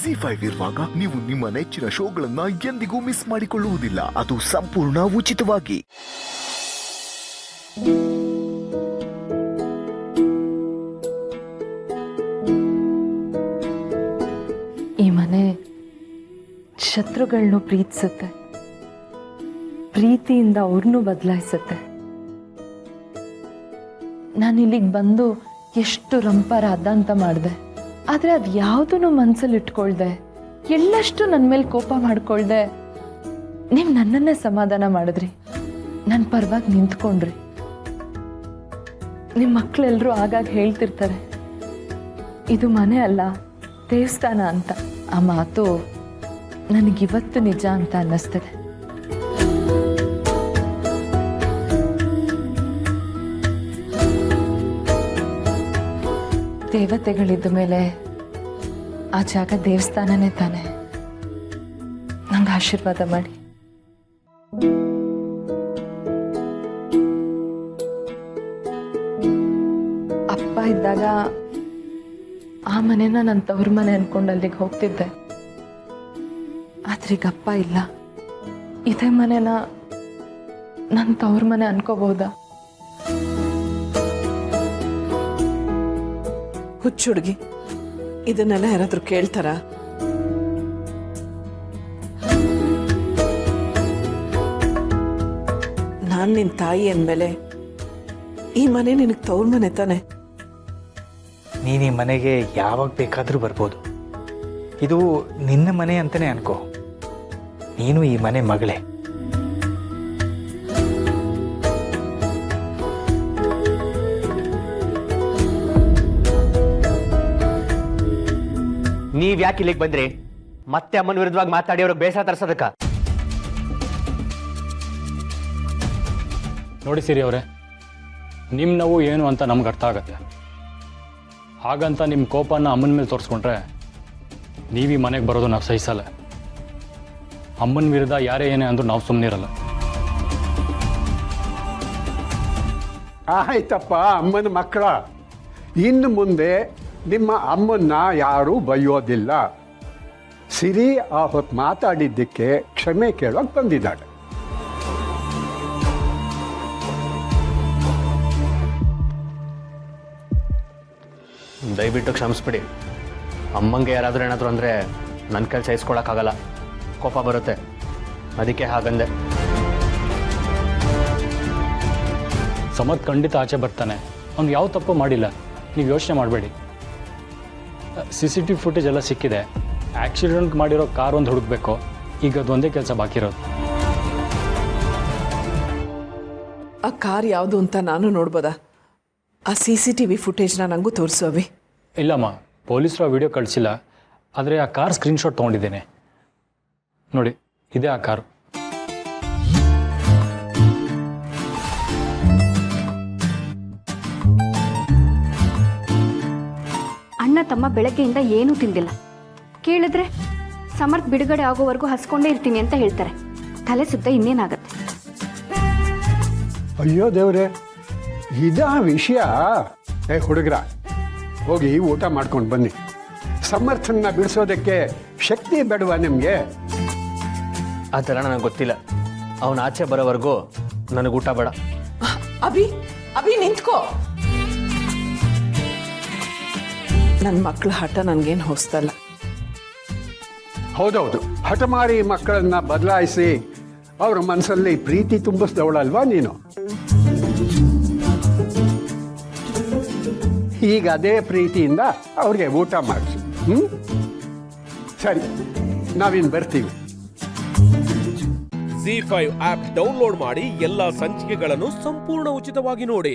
ZEE5 ಇರುವಾಗ ನೀವು ನಿಮ್ಮ ನೆಚ್ಚಿನ ಶೋಗಳನ್ನ ಎಂದಿಗೂ ಮಿಸ್ ಮಾಡಿಕೊಳ್ಳುವುದಿಲ್ಲ. ಅದು ಸಂಪೂರ್ಣ ಉಚಿತವಾಗಿ. ಈ ಮನೆ ಶತ್ರುಗಳನ್ನೂ ಪ್ರೀತಿಸುತ್ತೆ, ಪ್ರೀತಿಯಿಂದ ಅವ್ರನ್ನೂ ಬದಲಾಯಿಸುತ್ತೆ. ನಾನು ಇಲ್ಲಿಗೆ ಬಂದು ಎಷ್ಟು ರಂಪಾರಾಧ ಅಂತ ಮಾಡಿದೆ, ಆದರೆ ಅದು ಯಾವುದೂ ಮನಸ್ಸಲ್ಲಿ ಇಟ್ಕೊಳ್ದೆ, ಎಳ್ಳಷ್ಟು ನನ್ನ ಮೇಲೆ ಕೋಪ ಮಾಡ್ಕೊಳ್ದೆ ನೀವು ನನ್ನನ್ನೇ ಸಮಾಧಾನ ಮಾಡಿದ್ರಿ, ನನ್ನ ಪರವಾಗಿ ನಿಂತ್ಕೊಂಡ್ರಿ. ನಿಮ್ಮ ಮಕ್ಕಳೆಲ್ಲರೂ ಆಗಾಗ ಹೇಳ್ತಿರ್ತಾರೆ ಇದು ಮನೆ ಅಲ್ಲ ದೇವಸ್ಥಾನ ಅಂತ. ಆ ಮಾತು ನನಗಿವತ್ತು ನಿಜ ಅಂತ ಅನ್ನಿಸ್ತದೆ. ದೇವತೆಗಳಿದ್ದ ಮೇಲೆ ಆ ಜಾಗ ದೇವಸ್ಥಾನನೇ ತಾನೆ. ನಂಗೆ ಆಶೀರ್ವಾದ ಮಾಡಿ. ಅಪ್ಪ ಇದ್ದಾಗ ಆ ಮನೆನ ನನ್ನ ತವ್ರ ಮನೆ ಅನ್ಕೊಂಡು ಅಲ್ಲಿಗೆ ಹೋಗ್ತಿದ್ದೆ. ಆದ್ರೆ ಈಗ ಅಪ್ಪ ಇಲ್ಲ, ಇದೇ ಮನೆನ ನನ್ನ ತವ್ರ ಮನೆ ಅನ್ಕೋಬಹುದಾ? ಹುಚ್ಚುಡುಗಿ, ಇದನ್ನೆಲ್ಲ ಯಾರಾದ್ರೂ ಕೇಳ್ತಾರ? ನಾನ್ ನಿನ್ ತಾಯಿ ಅಂದ್ಮೇಲೆ ಈ ಮನೆ ನಿನಗೆ ತವ್ರ ಮನೆ ತಾನೆ. ನೀನು ಈ ಮನೆಗೆ ಯಾವಾಗ ಬೇಕಾದರೂ ಬರ್ಬೋದು. ಇದು ನಿನ್ನ ಮನೆ ಅಂತಲೇ ಅನ್ಕೋ. ನೀನು ಈ ಮನೆ ಮಗಳೇ. ನೀವ್ ಯಾಕೆ ಇಲ್ಲಿಗೆ ಬಂದ್ರಿ? ಮತ್ತೆ ಅಮ್ಮನ ವಿರುದ್ಧವಾಗಿ ಮಾತಾಡಿ ಅವ್ರಿಗೆ ಬೇಸರ ತರಿಸೋದಕ್ಕ? ನೋಡಿ ಸಿರಿ ಅವರೇ, ನಿಮ್ಮ ನೋವು ಏನು ಅಂತ ನಮ್ಗೆ ಅರ್ಥ ಆಗತ್ತೆ. ಹಾಗಂತ ನಿಮ್ಮ ಕೋಪನ ಅಮ್ಮನ ಮೇಲೆ ತೋರಿಸ್ಕೊಂಡ್ರೆ ನೀವೀ ಮನೆಗೆ ಬರೋದು ನಾವು ಸಹಿಸಲ್ಲ. ಅಮ್ಮನ ವಿರುದ್ಧ ಯಾರೇ ಏನೇ ಅಂದ್ರೂ ನಾವು ಸುಮ್ಮನಿರಲ್ಲ. ಆಯ್ತಪ್ಪ ಅಮ್ಮನ ಮಕ್ಕಳ, ಇನ್ನು ಮುಂದೆ ನಿಮ್ಮ ಅಮ್ಮನ್ನ ಯಾರೂ ಬೈಯೋದಿಲ್ಲ. ಸಿರಿ ಆ ಹೊತ್ತು ಮಾತಾಡಿದ್ದಕ್ಕೆ ಕ್ಷಮೆ ಕೇಳೋಕೆ ಬಂದಿದ್ದಾಳೆ. ದಯವಿಟ್ಟು ಕ್ಷಮಿಸ್ಬಿಡಿ. ಅಮ್ಮಂಗೆ ಯಾರಾದರೂ ಏನಾದರೂ ಅಂದರೆ ನನ್ನ ಕೈಲಿ ಸಹಿಸ್ಕೊಳಕ್ಕಾಗಲ್ಲ, ಕೋಪ ಬರುತ್ತೆ. ಅದಕ್ಕೆ ಹಾಗಂದೆ. ಸಮರ್ಥ್ ಖಂಡಿತ ಆಚೆ ಬರ್ತಾನೆ. ಅವ್ನು ಯಾವ ತಪ್ಪು ಮಾಡಿಲ್ಲ, ನೀವು ಯೋಚನೆ ಮಾಡಬೇಡಿ. CCTV ಫುಟೇಜ್ ಎಲ್ಲ ಸಿಕ್ಕಿದೆ. ಆಕ್ಸಿಡೆಂಟ್ ಮಾಡಿರೋ ಕಾರ್ ಒಂದು ಹುಡುಕ್ಬೇಕು. ಈಗ ಅದೊಂದೇ ಕೆಲಸ ಬಾಕಿ ಇರೋದು. ಆ ಕಾರ್ ಯಾವುದು ಅಂತ ನಾನು ನೋಡ್ಬೋದಾ? ಆ CCTV ಫುಟೇಜ್ನ ನನಗೂ ತೋರಿಸು ಅವಿ. ಇಲ್ಲಮ್ಮ, ಪೊಲೀಸರು ಆ ವಿಡಿಯೋ ಕಳಿಸಿಲ್ಲ. ಆದರೆ ಆ ಕಾರ್ ಸ್ಕ್ರೀನ್ಶಾಟ್ ತೊಗೊಂಡಿದ್ದೇನೆ ನೋಡಿ, ಇದೇ ಆ ಕಾರು. ಅಣ್ಣ ತಮ್ಮ ಬೆಳಗ್ಗೆಯಿಂದ ಏನೂ ತಿಂದಿಲ್ಲ. ಕೇಳಿದ್ರೆ ಸಮರ್ಥ್ ಬಿಡುಗಡೆ ಆಗೋವರೆಗೂ ಹಸ್ಕೊಂಡೇ ಇರ್ತೀನಿ ಅಂತ ಹೇಳ್ತಾರೆ. ತಲೆ ಸುತ್ತ ಇನ್ನೇನಾಗತ್ತೆ? ಅಯ್ಯೋ ದೇವ್ರೆ, ಇದಾ ವಿಷಯ? ಹುಡುಗರ, ಹೋಗಿ ಊಟ ಮಾಡ್ಕೊಂಡು ಬನ್ನಿ. ಸಮರ್ಥನ ಬಿಡಿಸೋದಕ್ಕೆ ಶಕ್ತಿ ಬೇಡವಾ ನಿಮಗೆ? ಆ ಥರ ನನಗೆ ಗೊತ್ತಿಲ್ಲ. ಅವನು ಆಚೆ ಬರೋವರೆಗೂ ನನಗೆ ಊಟ ಬೇಡ. ಅಭಿ, ಅಭಿ ನಿಂತ್ಕೋ. ನನ್ನ ಮಕ್ಕಳ ಹಠ ನನಗೇನು ಹೊಸ್ತಲ್ಲ. ಹೌದೌದು, ಹಠಮಾರಿ ಮಕ್ಕಳನ್ನ ಬದಲಾಯಿಸಿ ಅವ್ರ ಮನಸ್ಸಲ್ಲಿ ಪ್ರೀತಿ ತುಂಬಿಸ್ದವಳಲ್ವಾ ನೀನು? ಈಗ ಅದೇ ಪ್ರೀತಿಯಿಂದ ಅವ್ರಿಗೆ ಊಟ ಮಾಡಿಸು. ಸರಿ, ನಾವಿನ್ ಬರ್ತೀವಿ. ZEE5 ಆಪ್ ಡೌನ್ಲೋಡ್ ಮಾಡಿ ಎಲ್ಲಾ ಸಂಚಿಕೆಗಳನ್ನು ಸಂಪೂರ್ಣ ಉಚಿತವಾಗಿ ನೋಡಿ.